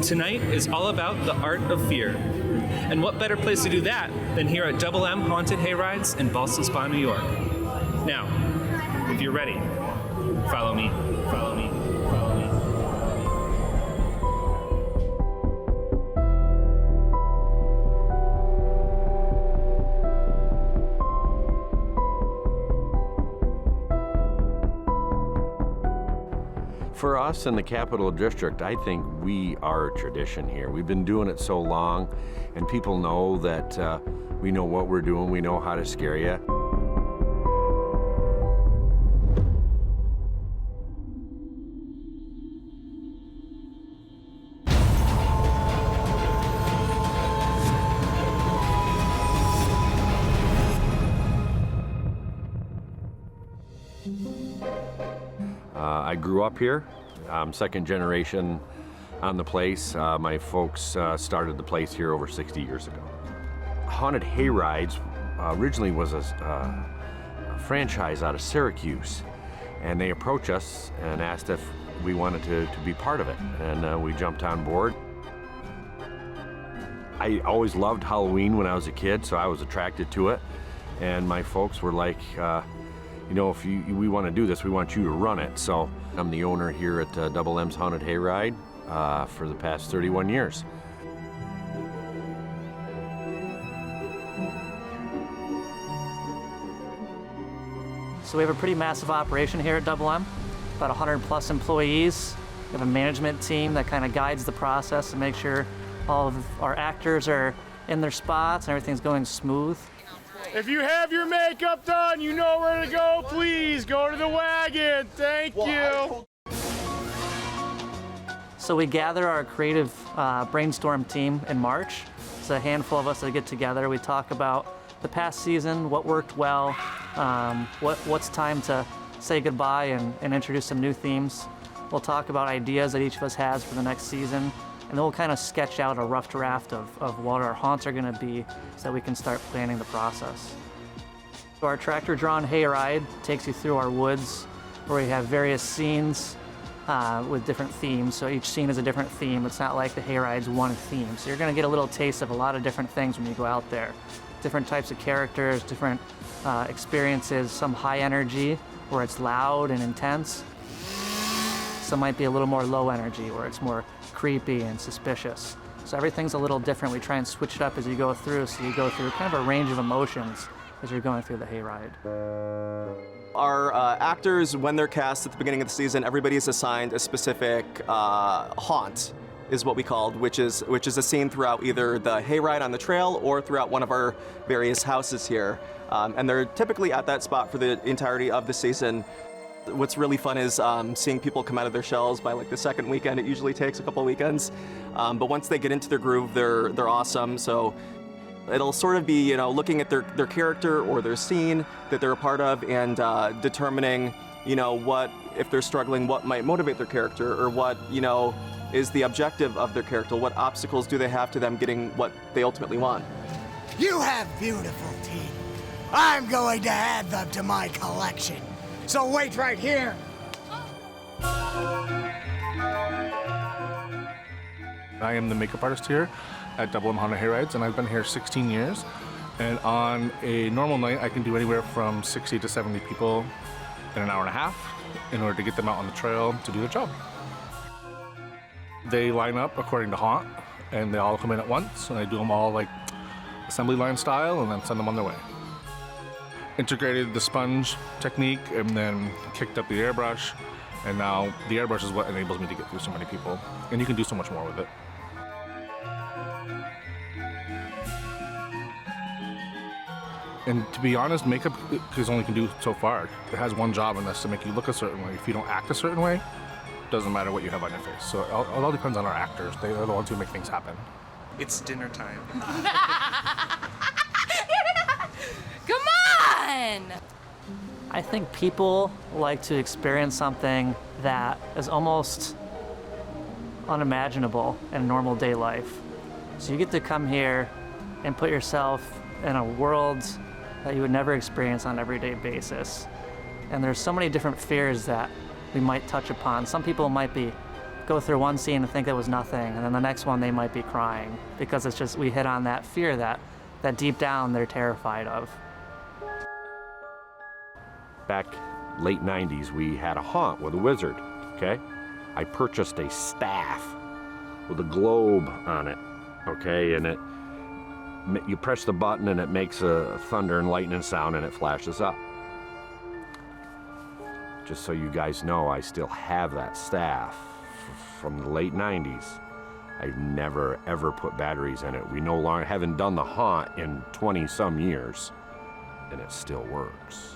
tonight is all about the art of fear. And what better place to do that than here at WM Haunted Hayrides in Ballston Spa, New York. Now, if you're ready, follow me, follow me, follow me. For us in the Capital District, I think we are a tradition here. We've been doing it so long, and people know that we know what we're doing, we know how to scare you. I grew up here. I'm second generation on the place. My folks started the place here over 60 years ago. Haunted Hayrides originally was a franchise out of Syracuse, and they approached us and asked if we wanted to be part of it, and we jumped on board. I always loved Halloween when I was a kid, so I was attracted to it, and my folks were like, you know, if we want to do this, we want you to run it. So I'm the owner here at Double M's Haunted Hayride for the past 31 years. So we have a pretty massive operation here at Double M, about 100 plus employees. We have a management team that kind of guides the process to make sure all of our actors are in their spots and everything's going smooth. If you have your makeup done, you know where to go, please go to the wagon. Thank you. So we gather our creative brainstorm team in March. It's a handful of us that get together. We talk about the past season, what worked well, what's time to say goodbye and introduce some new themes. We'll talk about ideas that each of us has for the next season, and then we'll kind of sketch out a rough draft of what our haunts are going to be so that we can start planning the process. So our tractor-drawn hayride takes you through our woods where we have various scenes with different themes. So each scene is a different theme. It's not like the hayride's one theme. So you're going to get a little taste of a lot of different things when you go out there. Different types of characters, different experiences, some high energy where it's loud and intense. Some might be a little more low energy where it's more creepy and suspicious. So everything's a little different. We try and switch it up as you go through, so you go through kind of a range of emotions as you're going through the hayride. Our actors, when they're cast at the beginning of the season, everybody is assigned a specific haunt, is what we called, which is a scene throughout either the hayride on the trail or throughout one of our various houses here. And they're typically at that spot for the entirety of the season. What's really fun is seeing people come out of their shells by like the second weekend. It usually takes a couple weekends, but once they get into their groove, they're awesome. So it'll sort of be, you know, looking at their character or their scene that they're a part of and determining, you know, what, if they're struggling, what might motivate their character, or what, you know, is the objective of their character. What obstacles do they have to them getting what they ultimately want? You have beautiful teeth. I'm going to add them to my collection. So wait right here. I am the makeup artist here at Double M Haunted Hayrides, and I've been here 16 years. And on a normal night, I can do anywhere from 60 to 70 people in an hour and a half in order to get them out on the trail to do their job. They line up according to haunt, and they all come in at once, and I do them all like assembly line style, and then send them on their way. Integrated the sponge technique and then kicked up the airbrush, and now the airbrush is what enables me to get through so many people, and you can do so much more with it. And to be honest, makeup is only can do so far. It has one job, and that's to make you look a certain way. If you don't act a certain way, it doesn't matter what you have on your face. So it all depends on our actors. They are the ones who make things happen. It's dinner time. Come on! I think people like to experience something that is almost unimaginable in normal day life. So you get to come here and put yourself in a world that you would never experience on an everyday basis. And there's so many different fears that we might touch upon. Some people might be go through one scene and think it was nothing, and then the next one they might be crying because it's just we hit on that fear that deep down they're terrified of. Back late 90s, we had a haunt with a wizard, okay? I purchased a staff with a globe on it, okay? And you press the button and it makes a thunder and lightning sound and it flashes up. Just so you guys know, I still have that staff from the late 90s. I've never ever put batteries in it. We no longer haven't done the haunt in 20 some years, and it still works.